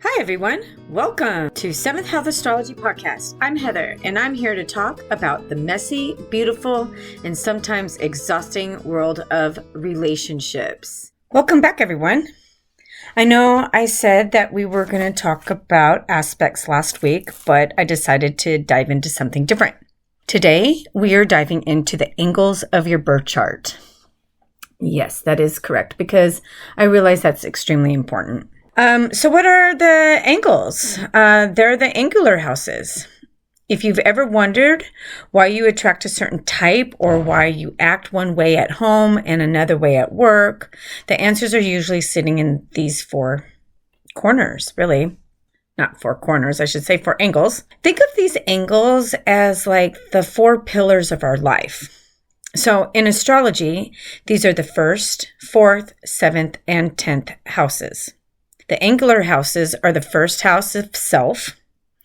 Hi, everyone. Welcome to 7th House Astrology Podcast. I'm Heather, and I'm here to talk about the messy, beautiful, and sometimes exhausting world of relationships. Welcome back, everyone. I know I said that we were going to talk about aspects last week, but I decided to dive into something different. Today, we are diving into the angles of your birth chart. Yes, that is correct, because I realize that's extremely important. So what are the angles? They're the angular houses. If you've ever wondered why you attract a certain type or why you act one way at home and another way at work, the answers are usually sitting in these four corners, really. Not four corners, I should say four angles. Think of these angles as like the four pillars of our life. So in astrology, these are the 1st, 4th, 7th, and 10th houses. The angular houses are the 1st house of self,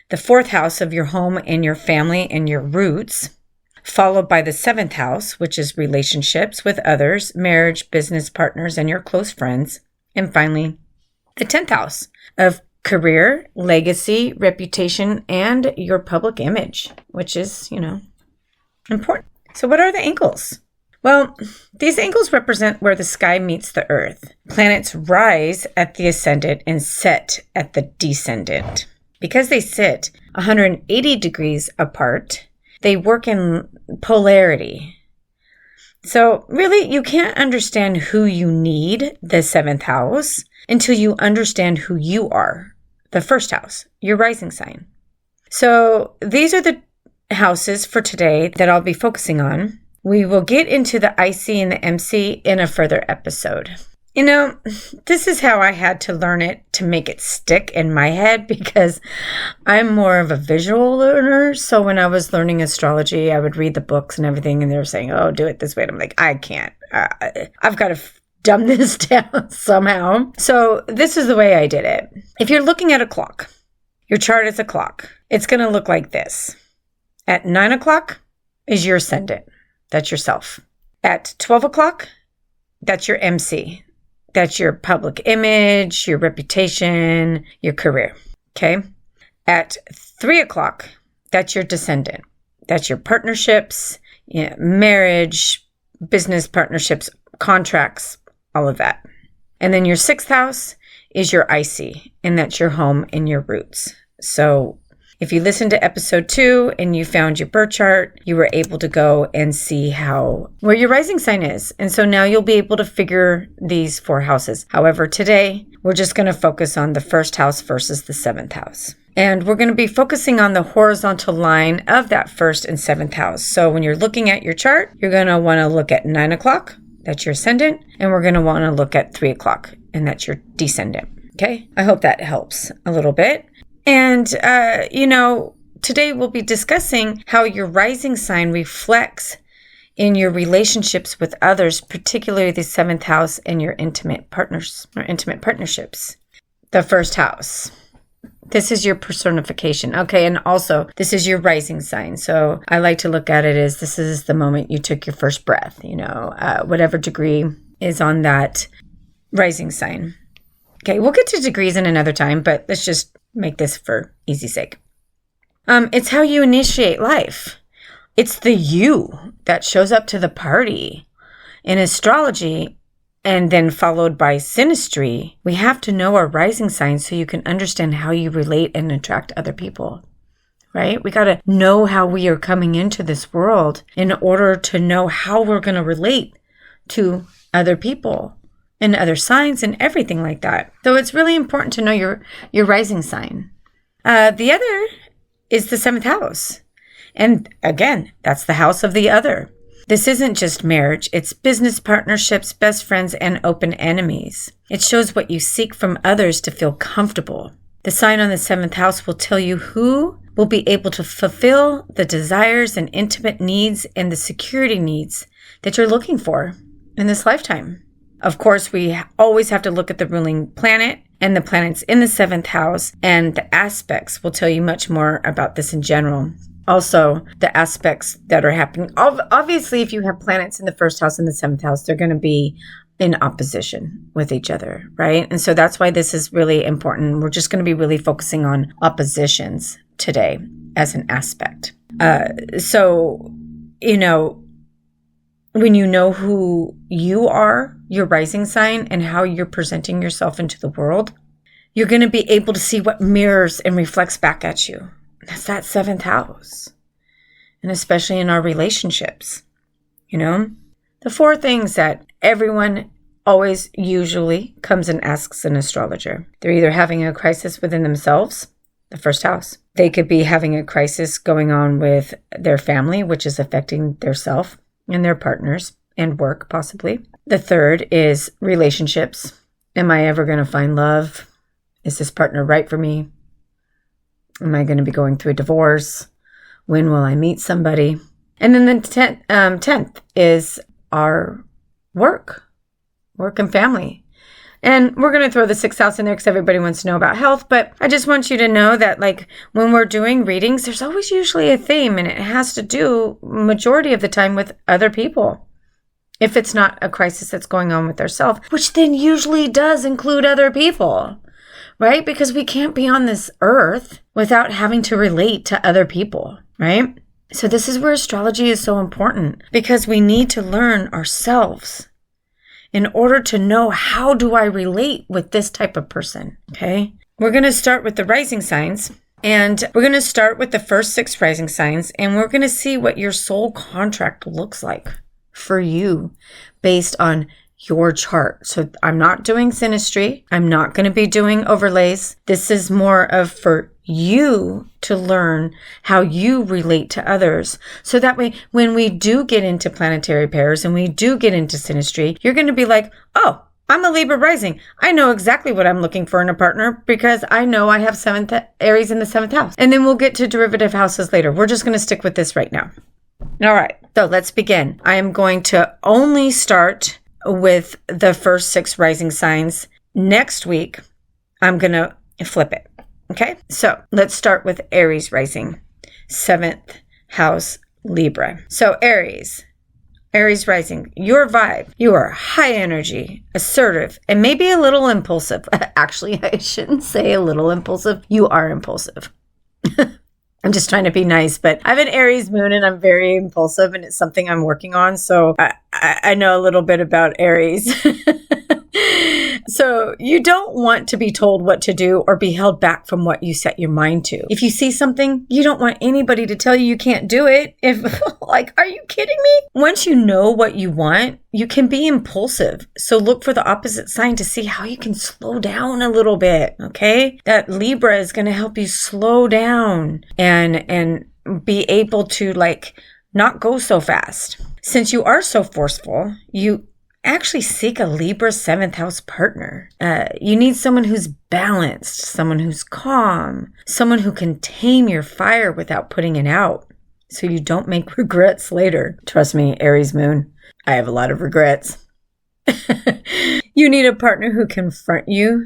the 4th house of your home and your family and your roots, followed by the 7th house, which is relationships with others, marriage, business partners, and your close friends. And finally, the 10th house of career, legacy, reputation, and your public image, which is, important. So what are the angles? Well, these angles represent where the sky meets the earth. Planets rise at the ascendant and set at the descendant. Because they sit 180 degrees apart, they work in polarity. So really, you can't understand who you need, the 7th house, until you understand who you are, the 1st house, your rising sign. So these are the houses for today that I'll be focusing on. We will get into the IC and the MC in a further episode. This is how I had to learn it to make it stick in my head because I'm more of a visual learner. So when I was learning astrology, I would read the books and everything, and they were saying, oh, do it this way. And I'm like, I can't. I've got to dumb this down somehow. So this is the way I did it. If you're looking at a clock, your chart is a clock. It's going to look like this. At 9 o'clock is your ascendant. That's yourself. At 12 o'clock, that's your MC. That's your public image, your reputation, your career. Okay? At 3 o'clock, that's your descendant. That's your partnerships, marriage, business partnerships, contracts, all of that. And then your 6th house is your IC, and that's your home and your roots. So if you listened to episode 2 and you found your birth chart, you were able to go and see where your rising sign is. And so now you'll be able to figure these 4 houses. However, today we're just going to focus on the 1st house versus the 7th house. And we're going to be focusing on the horizontal line of that 1st and 7th house. So when you're looking at your chart, you're going to want to look at 9 o'clock. That's your ascendant. And we're going to want to look at 3 o'clock. And that's your descendant. Okay? I hope that helps a little bit. And, today we'll be discussing how your rising sign reflects in your relationships with others, particularly the 7th house and your intimate partners or intimate partnerships. The 1st house. This is your personification. Okay. And also this is your rising sign. So I like to look at it as this is the moment you took your first breath, whatever degree is on that rising sign. Okay. We'll get to degrees in another time, but let's just make this for easy sake. It's how you initiate life. It's the you that shows up to the party. In astrology, and then followed by synastry, we have to know our rising signs so you can understand how you relate and attract other people, right? We got to know how we are coming into this world in order to know how we're going to relate to other people and other signs and everything like that. So it's really important to know your rising sign. The other is the 7th house. And again, that's the house of the other. This isn't just marriage. It's business partnerships, best friends, and open enemies. It shows what you seek from others to feel comfortable. The sign on the 7th house will tell you who will be able to fulfill the desires and intimate needs and the security needs that you're looking for in this lifetime. Of course, we always have to look at the ruling planet and the planets in the 7th house, and the aspects will tell you much more about this in general. Also, the aspects that are happening. Obviously, if you have planets in the 1st house and the 7th house, they're going to be in opposition with each other, right? And so that's why this is really important. We're just going to be really focusing on oppositions today as an aspect. So, when you know who you are, your rising sign, and how you're presenting yourself into the world, you're going to be able to see what mirrors and reflects back at you. That's that 7th house. And especially in our relationships, The 4 things that everyone always usually comes and asks an astrologer. They're either having a crisis within themselves, the 1st house. They could be having a crisis going on with their family, which is affecting their self and their partners and work, possibly. The 3rd is relationships. Am I ever going to find love? Is this partner right for me? Am I going to be going through a divorce? When will I meet somebody? And then the 10th is our work and family. And we're going to throw the 6th house in there because everybody wants to know about health. But I just want you to know that when we're doing readings, there's always usually a theme, and it has to do majority of the time with other people. If it's not a crisis that's going on with ourselves, which then usually does include other people, right? Because we can't be on this earth without having to relate to other people, right? So this is where astrology is so important, because we need to learn ourselves in order to know, how do I relate with this type of person, okay? We're going to start with the rising signs, and we're going to start with the first 6 rising signs, and we're going to see what your soul contract looks like for you based on your chart. So I'm not doing synastry. I'm not going to be doing overlays. This is more of for you to learn how you relate to others. So that way, when we do get into planetary pairs and we do get into synastry, you're going to be like, oh, I'm a Libra rising. I know exactly what I'm looking for in a partner because I know I have Aries in the 7th house. And then we'll get to derivative houses later. We're just going to stick with this right now. All right. So let's begin. I am going to only start with the first 6 rising signs. Next week, I'm going to flip it. Okay, so let's start with Aries rising, 7th house Libra. So Aries rising, your vibe, you are high energy, assertive, and maybe a little impulsive. Actually, I shouldn't say a little impulsive. You are impulsive. I'm just trying to be nice, but I have an Aries moon and I'm very impulsive, and it's something I'm working on. So I know a little bit about Aries. So you don't want to be told what to do or be held back from what you set your mind to. If you see something, you don't want anybody to tell you can't do it. Are you kidding me? Once you know what you want, you can be impulsive. So look for the opposite sign to see how you can slow down a little bit. Okay. That Libra is going to help you slow down and be able to not go so fast. Since you are so forceful, you actually seek a Libra 7th house partner. You need someone who's balanced, someone who's calm, someone who can tame your fire without putting it out so you don't make regrets later. Trust me, Aries moon, I have a lot of regrets. You need a partner who can confront you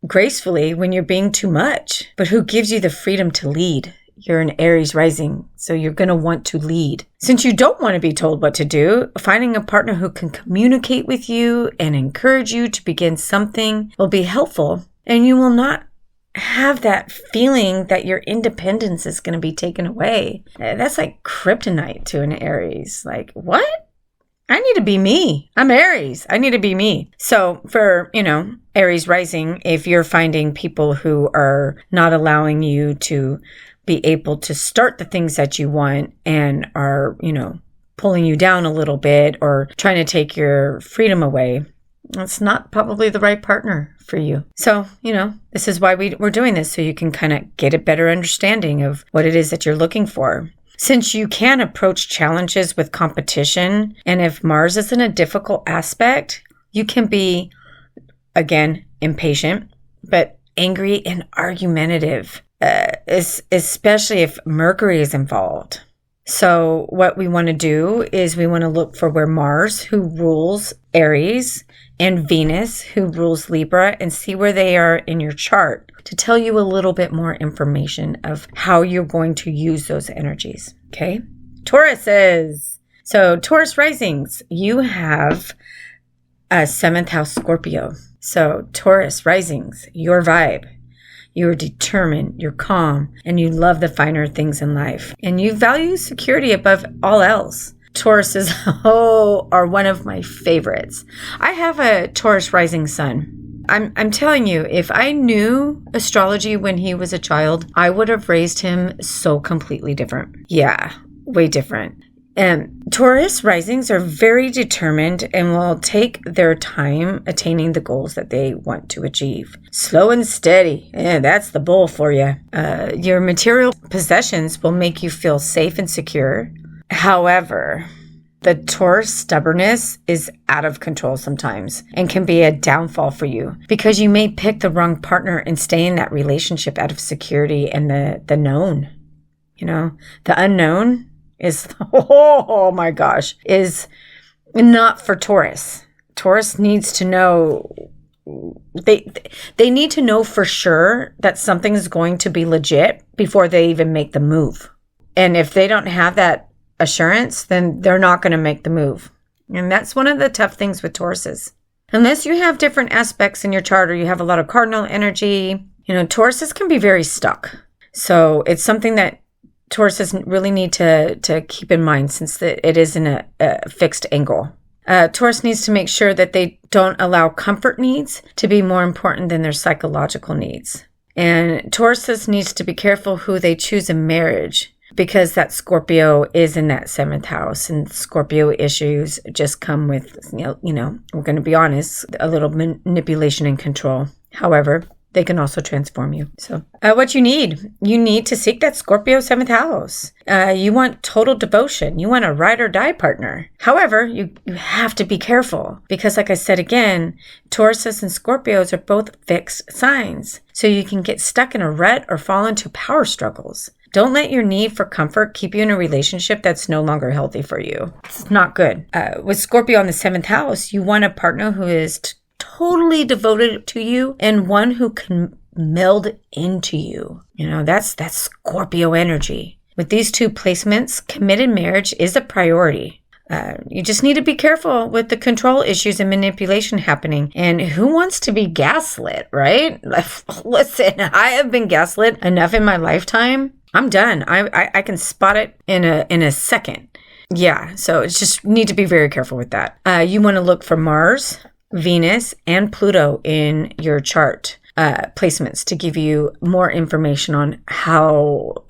gracefully when you're being too much, but who gives you the freedom to lead. You're an Aries rising, so you're going to want to lead. Since you don't want to be told what to do, finding a partner who can communicate with you and encourage you to begin something will be helpful, and you will not have that feeling that your independence is going to be taken away. That's like kryptonite to an Aries. What? I need to be me. I'm Aries. I need to be me. So for, Aries rising, if you're finding people who are not allowing you to be able to start the things that you want and are, pulling you down a little bit or trying to take your freedom away, that's not probably the right partner for you. So, this is why we're doing this, so you can kind of get a better understanding of what it is that you're looking for. Since you can approach challenges with competition, and if Mars is in a difficult aspect, you can be, again, impatient, but angry and argumentative. Especially if Mercury is involved. So what we want to do is we want to look for where Mars, who rules Aries, and Venus, who rules Libra, and see where they are in your chart to tell you a little bit more information of how you're going to use those energies. Okay? Tauruses. So Taurus risings, you have seventh house Scorpio. So Taurus risings, your vibe. You're determined, you're calm, and you love the finer things in life. And you value security above all else. Tauruses are one of my favorites. I have a Taurus rising sun. I'm telling you, if I knew astrology when he was a child, I would have raised him so completely different. Yeah, way different. Taurus risings are very determined and will take their time attaining the goals that they want to achieve. Slow and steady. Yeah, that's the bull for you. Your material possessions will make you feel safe and secure. However, the Taurus stubbornness is out of control sometimes and can be a downfall for you because you may pick the wrong partner and stay in that relationship out of security and the known. You know, the unknown is, oh my gosh, is not for Taurus. Taurus needs to know, they need to know for sure that something is going to be legit before they even make the move. And if they don't have that assurance, then they're not going to make the move. And that's one of the tough things with Tauruses. Unless you have different aspects in your chart or you have a lot of cardinal energy, you know, Tauruses can be very stuck. So it's something that Tauruses really need to keep in mind since it is in a fixed angle. Taurus needs to make sure that they don't allow comfort needs to be more important than their psychological needs. And Tauruses needs to be careful who they choose in marriage because that Scorpio is in that seventh house, and Scorpio issues just come with, you know, we're going to be honest, a little manipulation and control. However, they can also transform you. So what you need to seek that Scorpio seventh house. You want total devotion. You want a ride or die partner. However, you have to be careful because, like I said again, Tauruses and Scorpios are both fixed signs. So you can get stuck in a rut or fall into power struggles. Don't let your need for comfort keep you in a relationship that's no longer healthy for you. It's not good. With Scorpio on the seventh house, you want a partner who is totally devoted to you and one who can meld into you. You know, that's Scorpio energy. With these two placements, committed marriage is a priority. You just need to be careful with the control issues and manipulation happening. And who wants to be gaslit, right? Listen, I have been gaslit enough in my lifetime. I'm done. I can spot it in a second. Yeah, so it's just need to be very careful with that. You want to look for Mars, Venus, and Pluto in your chart placements to give you more information on how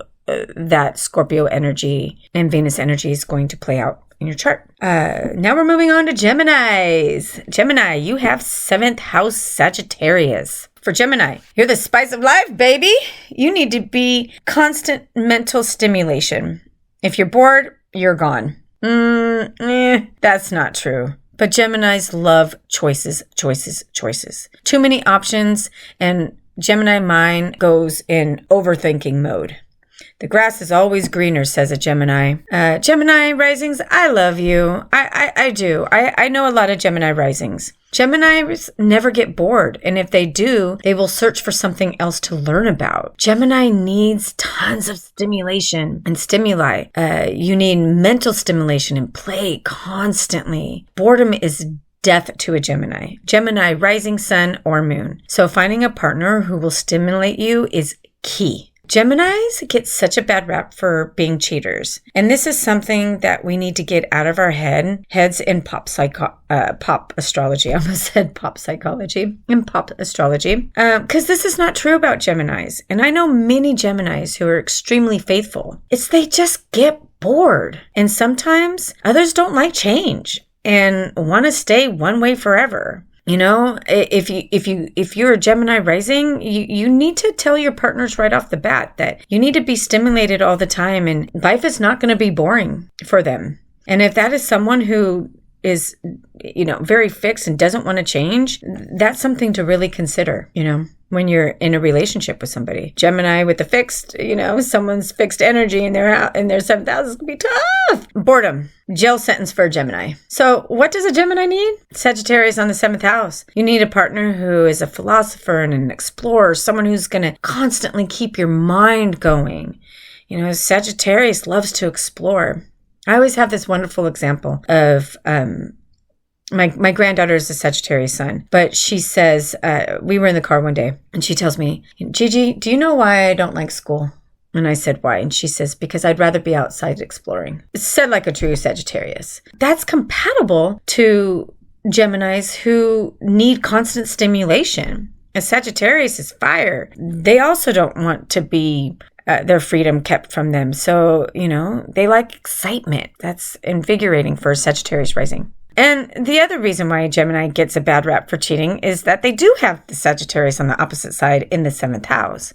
that Scorpio energy and Venus energy is going to play out in your chart. Now we're moving on to Geminis. Gemini, you have seventh house Sagittarius. For Gemini, you're the spice of life, baby. You need to be constant mental stimulation. If you're bored, you're gone. That's not true. But Geminis love choices. Too many options, and Gemini mind goes in overthinking mode. The grass is always greener, says a Gemini. Gemini risings, I love you. I do. I know a lot of Gemini risings. Geminis never get bored, and if they do, they will search for something else to learn about. Gemini needs tons of stimulation and stimuli. You need mental stimulation and play constantly. Boredom is death to a Gemini. Gemini rising sun or moon. So finding a partner who will stimulate you is key. Geminis get such a bad rap for being cheaters. And this is something that we need to get out of our heads in pop astrology. I almost said pop psychology. In pop astrology. Because this is not true about Geminis. And I know many Geminis who are extremely faithful. It's they just get bored. And sometimes others don't like change and want to stay one way forever. You know, if you're a Gemini rising, you need to tell your partners right off the bat that you need to be stimulated all the time, and life is not going to be boring for them. And if that is someone who is, you know, very fixed and doesn't want to change, that's something to really consider, you know, when you're in a relationship with somebody. Gemini with the fixed, you know, someone's fixed energy in their seventh house is going to be tough. Boredom. Jail sentence for a Gemini. So what does a Gemini need? Sagittarius on the seventh house. You need a partner who is a philosopher and an explorer, someone who's going to constantly keep your mind going. You know, Sagittarius loves to explore. I always have this wonderful example of My granddaughter is a Sagittarius sun, but she says, we were in the car one day and she tells me, Gigi, do you know why I don't like school? And I said, why? And she says, because I'd rather be outside exploring. It's said like a true Sagittarius. That's compatible to Geminis who need constant stimulation. A Sagittarius is fire. They also don't want to be their freedom kept from them. So, they like excitement. That's invigorating for a Sagittarius rising. And the other reason why a Gemini gets a bad rap for cheating is that they do have the Sagittarius on the opposite side in the 7th house.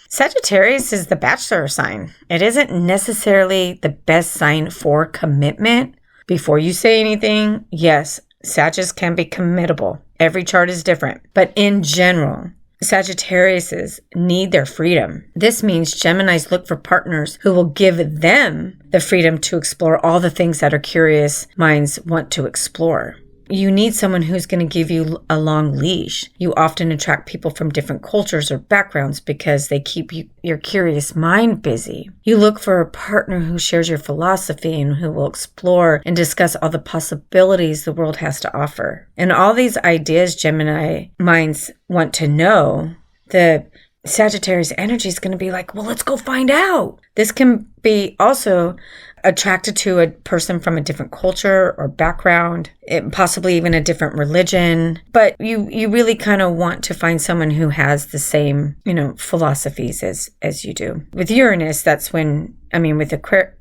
Sagittarius is the bachelor sign. It isn't necessarily the best sign for commitment. Before you say anything, yes, Sagittarius can be committable. Every chart is different. But in general, Sagittariuses need their freedom. This means Geminis look for partners who will give them the freedom to explore all the things that our curious minds want to explore. You need someone who's going to give you a long leash. You often attract people from different cultures or backgrounds because they keep your curious mind busy. You look for a partner who shares your philosophy and who will explore and discuss all the possibilities the world has to offer. And all these ideas Gemini minds want to know, the Sagittarius energy is going to be like, well, let's go find out. This can be also attracted to a person from a different culture or background, possibly even a different religion. But you really kind of want to find someone who has the same, philosophies as you do. With Uranus, with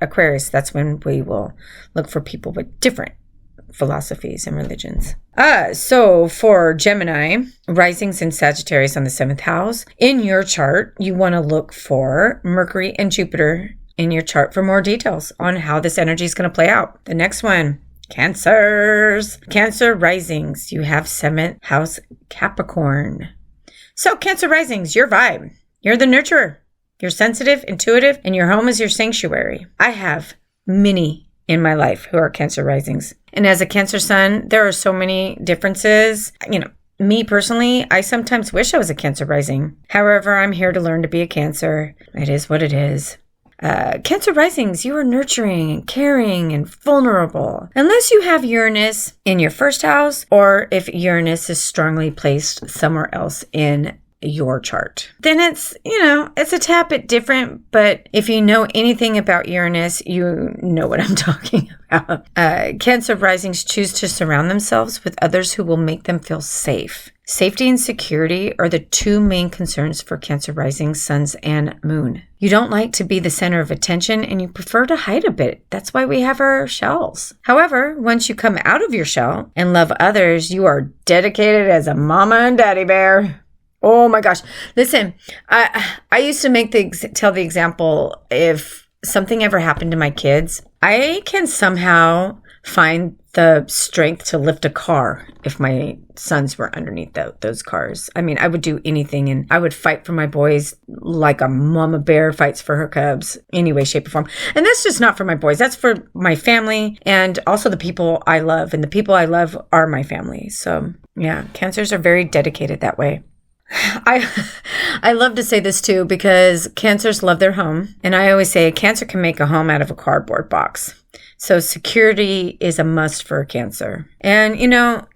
Aquarius, that's when we will look for people with different philosophies and religions. So for Gemini, risings in Sagittarius on the 7th house, in your chart, you want to look for Mercury and Jupiter in your chart for more details on how this energy is going to play out. The next one, Cancers. Cancer risings. You have 7th house Capricorn. So Cancer risings, your vibe. You're the nurturer. You're sensitive, intuitive, and your home is your sanctuary. I have many in my life who are Cancer risings. And as a Cancer sun, there are so many differences. Me personally, I sometimes wish I was a Cancer rising. However, I'm here to learn to be a Cancer. It is what it is. Cancer risings, you are nurturing and caring and vulnerable. Unless you have Uranus in your 1st house or if Uranus is strongly placed somewhere else in your chart. Then it's a tad bit different, but if you know anything about Uranus, you know what I'm talking about. Cancer risings choose to surround themselves with others who will make them feel safe. Safety and security are the two main concerns for Cancer rising suns and moon. You don't like to be the center of attention and you prefer to hide a bit. That's why we have our shells. However, once you come out of your shell and love others, you are dedicated as a mama and daddy bear. Oh my gosh. Listen, I used to tell the example, if something ever happened to my kids, I can somehow find the strength to lift a car if my sons were underneath those cars. I would do anything, and I would fight for my boys like a mama bear fights for her cubs, any way, shape, or form. And that's just not for my boys. That's for my family and also the people I love. And the people I love are my family. So yeah, Cancers are very dedicated that way. I love to say this too, because Cancers love their home. And I always say a Cancer can make a home out of a cardboard box. So security is a must for a Cancer. And,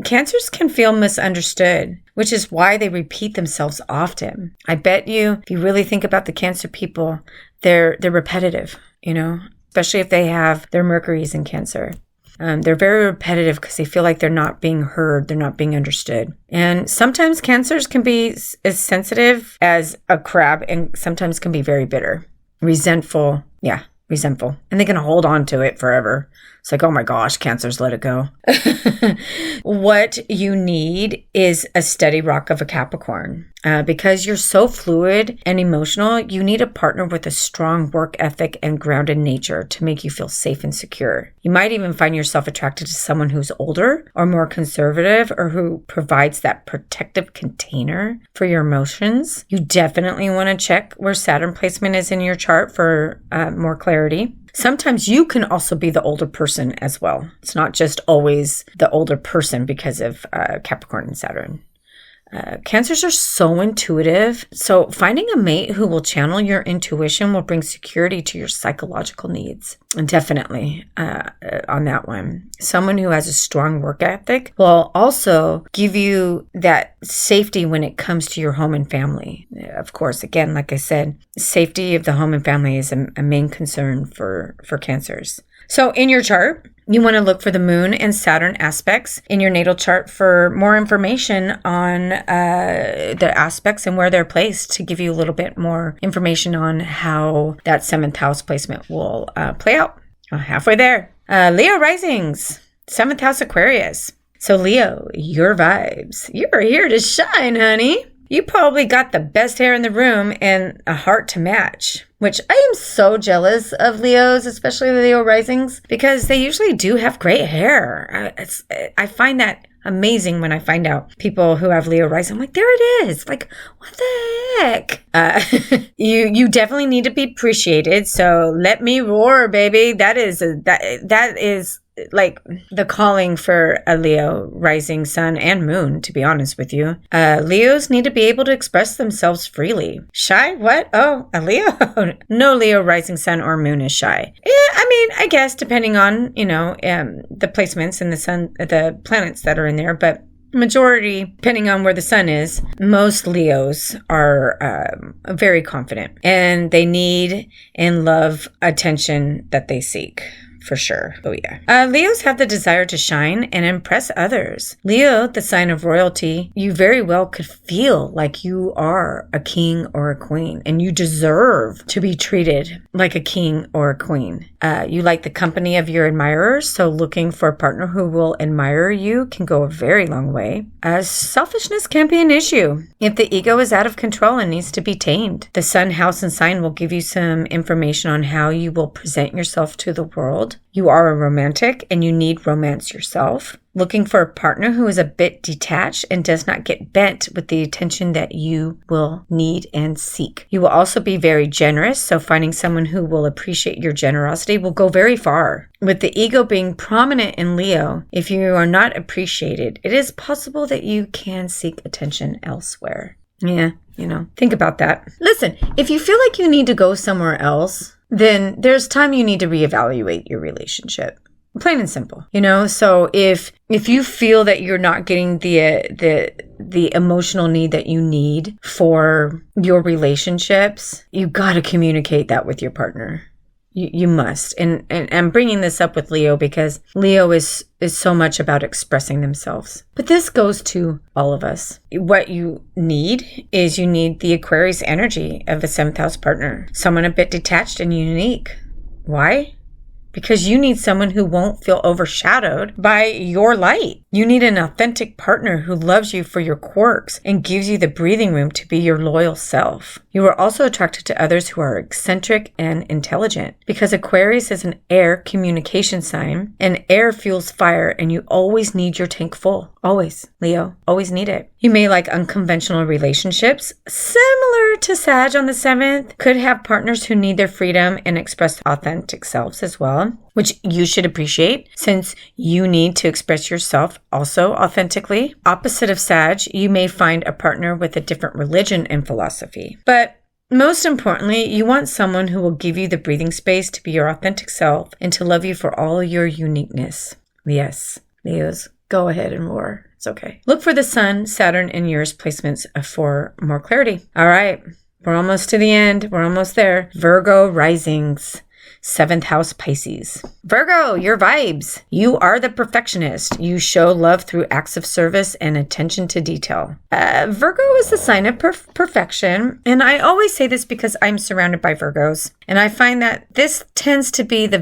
Cancers can feel misunderstood, which is why they repeat themselves often. I bet you, if you really think about the Cancer people, they're repetitive, especially if they have their Mercuries in Cancer. They're very repetitive because they feel like they're not being heard, they're not being understood. And sometimes Cancers can be as sensitive as a crab and sometimes can be very bitter, resentful. Yeah, resentful. And they can hold on to it forever. It's like, oh my gosh, Cancers, let it go. What you need is a steady rock of a Capricorn. Because you're so fluid and emotional, you need a partner with a strong work ethic and grounded nature to make you feel safe and secure. You might even find yourself attracted to someone who's older or more conservative or who provides that protective container for your emotions. You definitely want to check where Saturn placement is in your chart for more clarity. Sometimes you can also be the older person as well. It's not just always the older person because of Capricorn and Saturn. Cancers are so intuitive. So finding a mate who will channel your intuition will bring security to your psychological needs. Definitely on that one. Someone who has a strong work ethic will also give you that safety when it comes to your home and family. Of course, again, like I said, safety of the home and family is a main concern for cancers. So in your chart, you want to look for the moon and Saturn aspects in your natal chart for more information on the aspects and where they're placed, to give you a little bit more information on how that 7th house placement will play out. Halfway there. Leo risings, 7th house Aquarius. So Leo, your vibes. You're here to shine, honey. You probably got the best hair in the room and a heart to match, which I am so jealous of Leos, especially the Leo risings, because they usually do have great hair. I find that amazing when I find out people who have Leo rising. I'm like, there it is. Like, what the heck? You definitely need to be appreciated. So let me roar, baby. That is like the calling for a Leo rising sun and moon, to be honest with you. Leos need to be able to express themselves freely. Shy? What? Oh, a Leo? No Leo rising sun or moon is shy. Yeah, I mean, I guess depending on, the placements and the planets that are in there, but majority, depending on where the sun is, most Leos are very confident, and they need and love attention that they seek. For sure. Oh, yeah. Leos have the desire to shine and impress others. Leo, the sign of royalty, you very well could feel like you are a king or a queen, and you deserve to be treated like a king or a queen. You like the company of your admirers, so looking for a partner who will admire you can go a very long way. Selfishness can be an issue if the ego is out of control and needs to be tamed. The sun, house, and sign will give you some information on how you will present yourself to the world. You are a romantic and you need romance yourself. Looking for a partner who is a bit detached and does not get bent with the attention that you will need and seek. You will also be very generous, so finding someone who will appreciate your generosity will go very far. With the ego being prominent in Leo, if you are not appreciated, it is possible that you can seek attention elsewhere. Yeah, think about that. Listen, if you feel like you need to go somewhere else, then there's time you need to reevaluate your relationship. Plain and simple, So if you feel that you're not getting the emotional need that you need for your relationships, you got to communicate that with your partner. You must. And I'm bringing this up with Leo because Leo is so much about expressing themselves. But this goes to all of us. What you need is the Aquarius energy of a 7th house partner. Someone a bit detached and unique. Why? Because you need someone who won't feel overshadowed by your light. You need an authentic partner who loves you for your quirks and gives you the breathing room to be your loyal self. You are also attracted to others who are eccentric and intelligent, because Aquarius is an air communication sign, and air fuels fire, and you always need your tank full. Always, Leo. Always need it. You may like unconventional relationships. Similar to Sag on the 7th, could have partners who need their freedom and express authentic selves as well, which you should appreciate since you need to express yourself also authentically. Opposite of Sag, you may find a partner with a different religion and philosophy. But most importantly, you want someone who will give you the breathing space to be your authentic self and to love you for all your uniqueness. Yes, Leos, go ahead and roar. It's okay. Look for the Sun, Saturn, and Uranus placements for more clarity. All right, we're almost to the end. We're almost there. Virgo risings. 7th house Pisces. Virgo, your vibes. You are the perfectionist. You show love through acts of service and attention to detail. Virgo is the sign of perfection. And I always say this because I'm surrounded by Virgos. And I find that this tends to be the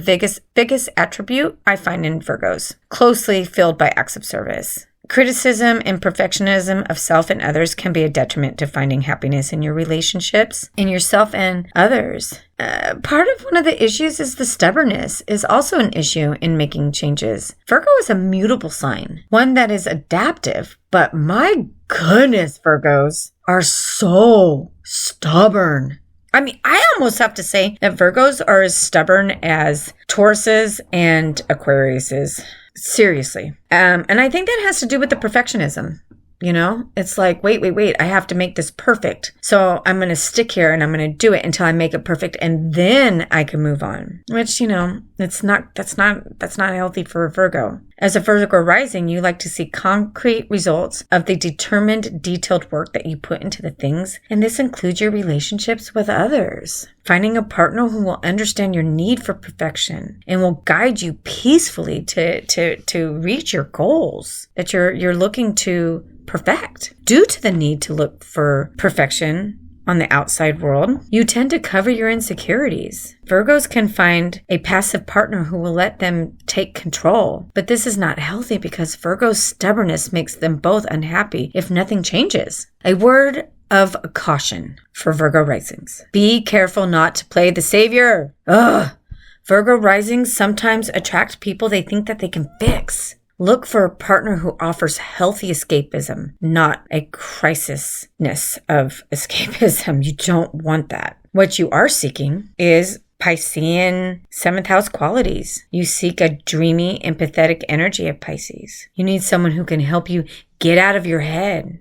biggest attribute I find in Virgos, closely filled by acts of service. Criticism and perfectionism of self and others can be a detriment to finding happiness in your relationships, in yourself and others. Part of one of the issues is the stubbornness is also an issue in making changes. Virgo is a mutable sign, one that is adaptive, but my goodness, Virgos are so stubborn. I mean, I almost have to say that Virgos are as stubborn as Tauruses and Aquariuses. Seriously. And I think that has to do with the perfectionism. You know, it's like, wait, I have to make this perfect. So I'm going to stick here and I'm going to do it until I make it perfect. And then I can move on, which, that's not healthy for a Virgo. As a Virgo rising, you like to see concrete results of the determined, detailed work that you put into the things. And this includes your relationships with others. Finding a partner who will understand your need for perfection and will guide you peacefully to reach your goals that you're looking to perfect. Due to the need to look for perfection on the outside world, you tend to cover your insecurities. Virgos can find a passive partner who will let them take control, but this is not healthy because Virgo's stubbornness makes them both unhappy if nothing changes. A word of caution for Virgo risings. Be careful not to play the savior. Virgo risings sometimes attract people they think that they can fix. Look for a partner who offers healthy escapism, not a crisisness of escapism. You don't want that. What you are seeking is Piscean 7th house qualities. You seek a dreamy, empathetic energy of Pisces. You need someone who can help you get out of your head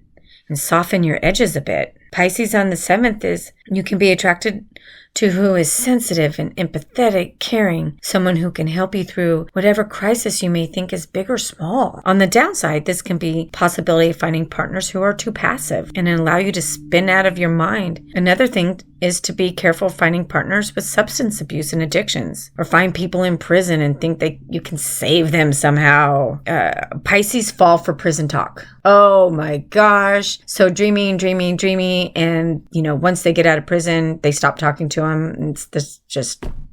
and soften your edges a bit. Pisces on the 7th is you can be attracted to who is sensitive and empathetic, caring, someone who can help you through whatever crisis you may think is big or small. On the downside, this can be possibility of finding partners who are too passive and allow you to spin out of your mind. Another thing is to be careful finding partners with substance abuse and addictions, or find people in prison and think that you can save them somehow. Pisces fall for prison talk. Oh my gosh. So dreamy. And, once they get out of prison, they stop talking to them.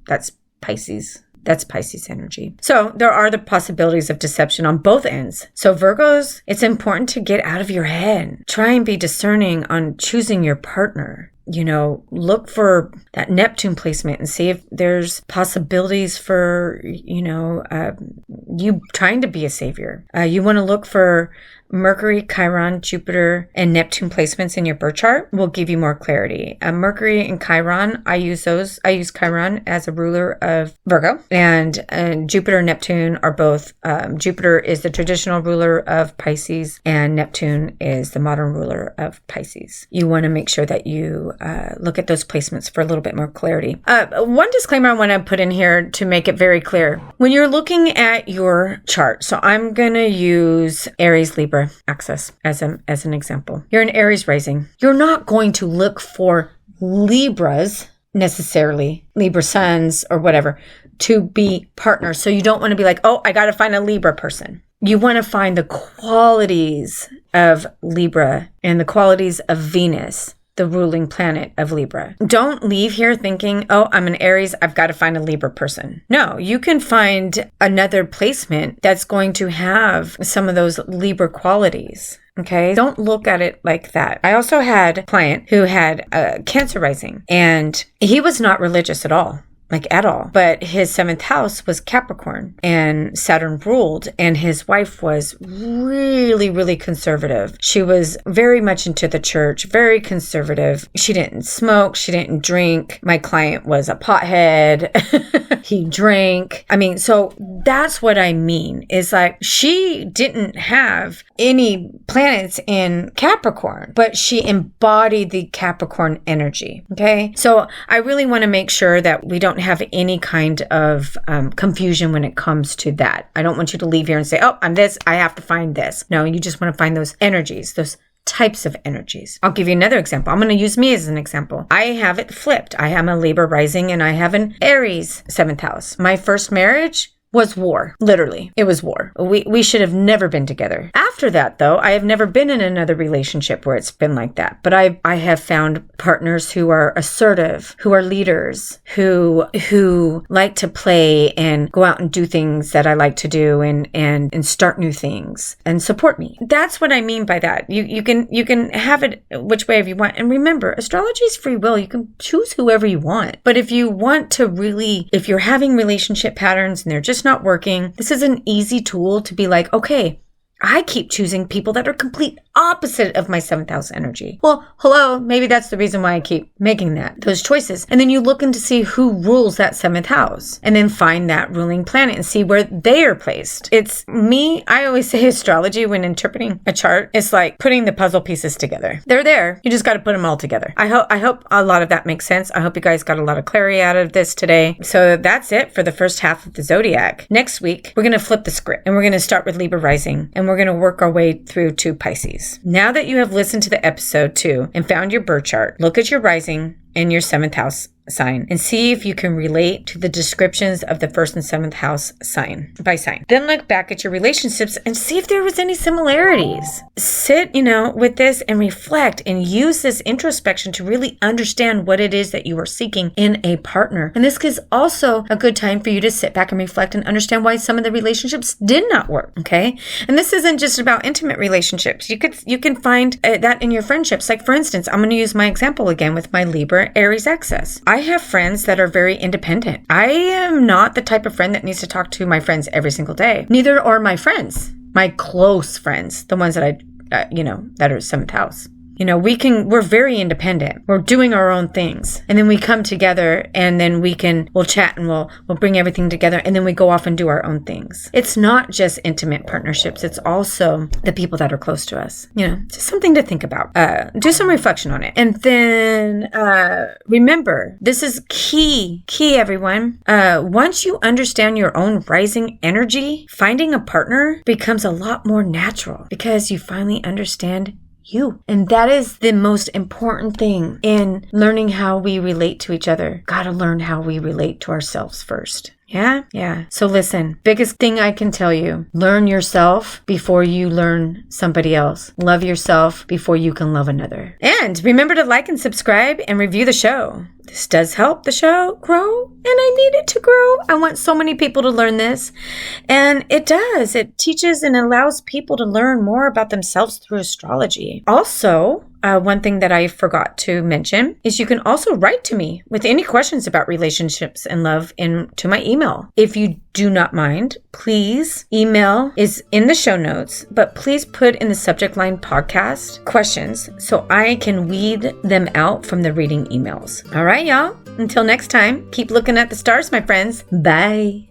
That's Pisces. That's Pisces energy. So there are the possibilities of deception on both ends. So Virgos, it's important to get out of your head. Try and be discerning on choosing your partner. Look for that Neptune placement and see if there's possibilities for, you trying to be a savior. You want to look for Mercury, Chiron, Jupiter, and Neptune placements in your birth chart will give you more clarity. Mercury and Chiron, I use those. I use Chiron as a ruler of Virgo, and Jupiter and Neptune are both. Jupiter is the traditional ruler of Pisces, and Neptune is the modern ruler of Pisces. You want to make sure that you look at those placements for a little bit more clarity. One disclaimer I want to put in here to make it very clear. When you're looking at your chart, so I'm going to use Aries, Libra, axis as an example. You're an Aries rising. You're not going to look for Libras necessarily, Libra suns or whatever, to be partners. So you don't want to be like, oh, I got to find a Libra person. You want to find the qualities of Libra and the qualities of Venus, the ruling planet of Libra. Don't leave here thinking, oh, I'm an Aries, I've got to find a Libra person. No, you can find another placement that's going to have some of those Libra qualities. Okay, don't look at it like that. I also had a client who had a Cancer rising, and he was not religious at all. At all. But his 7th house was Capricorn and Saturn ruled, and his wife was really, really conservative. She was very much into the church, very conservative. She didn't smoke. She didn't drink. My client was a pothead. He drank. So that's what I mean is she didn't have any planets in Capricorn, but she embodied the Capricorn energy. Okay. So I really want to make sure that we don't have any kind of confusion when it comes to that. I don't want you to leave here and say, oh, I'm this, I have to find this. No, you just want to find those energies, those types of energies. I'll give you another example. I'm going to use me as an example. I have it flipped. I am a Libra rising and I have an Aries 7th house. My first marriage was war. Literally, it was war. We should have never been together. After that, though, I have never been in another relationship where it's been like that. But I have found partners who are assertive, who are leaders, who like to play and go out and do things that I like to do and start new things and support me. That's what I mean by that. You can have it which way you want. And remember, astrology is free will. You can choose whoever you want. But if you want to really, if you're having relationship patterns and they're just not working, this is an easy tool to be like, okay, I keep choosing people that are complete opposite of my 7th house energy. Well, hello, maybe that's the reason why I keep making those choices. And then you look into see who rules that 7th house and then find that ruling planet and see where they are placed. It's me. I always say astrology when interpreting a chart is like putting the puzzle pieces together. They're there. You just got to put them all together. I hope a lot of that makes sense. I hope you guys got a lot of clarity out of this today. So that's it for the first half of the zodiac. Next week, we're going to flip the script and we're going to start with Libra rising and we're going to work our way through to Pisces. Now that you have listened to the episode 2 and found your birth chart, look at your rising and your 7th house sign and see if you can relate to the descriptions of the 1st and 7th house sign by sign. Then look back at your relationships and see if there was any similarities. Sit, with this and reflect and use this introspection to really understand what it is that you are seeking in a partner. And this is also a good time for you to sit back and reflect and understand why some of the relationships did not work. Okay. And this isn't just about intimate relationships. You can find that in your friendships. Like for instance, I'm going to use my example again with my Libra Aries excess. I have friends that are very independent. I am not the type of friend that needs to talk to my friends every single day. Neither are my friends, my close friends, the ones that I, that are 7th house. We're very independent. We're doing our own things. And then we come together and then we'll chat and we'll bring everything together and then we go off and do our own things. It's not just intimate partnerships. It's also the people that are close to us. Just something to think about. Do some reflection on it. And then, remember, this is key everyone. Once you understand your own rising energy, finding a partner becomes a lot more natural because you finally understand you. And that is the most important thing in learning how we relate to each other. Gotta learn how we relate to ourselves first. Yeah. So listen, biggest thing I can tell you, learn yourself before you learn somebody else. Love yourself before you can love another. And remember to like and subscribe and review the show. This does help the show grow, and I need it to grow. I want so many people to learn this. And it does. It teaches and allows people to learn more about themselves through astrology. Also, one thing that I forgot to mention is you can also write to me with any questions about relationships and love to my email. If you do not mind, please, email is in the show notes, but please put in the subject line podcast questions so I can weed them out from the reading emails. All right, y'all. Until next time, keep looking at the stars, my friends. Bye.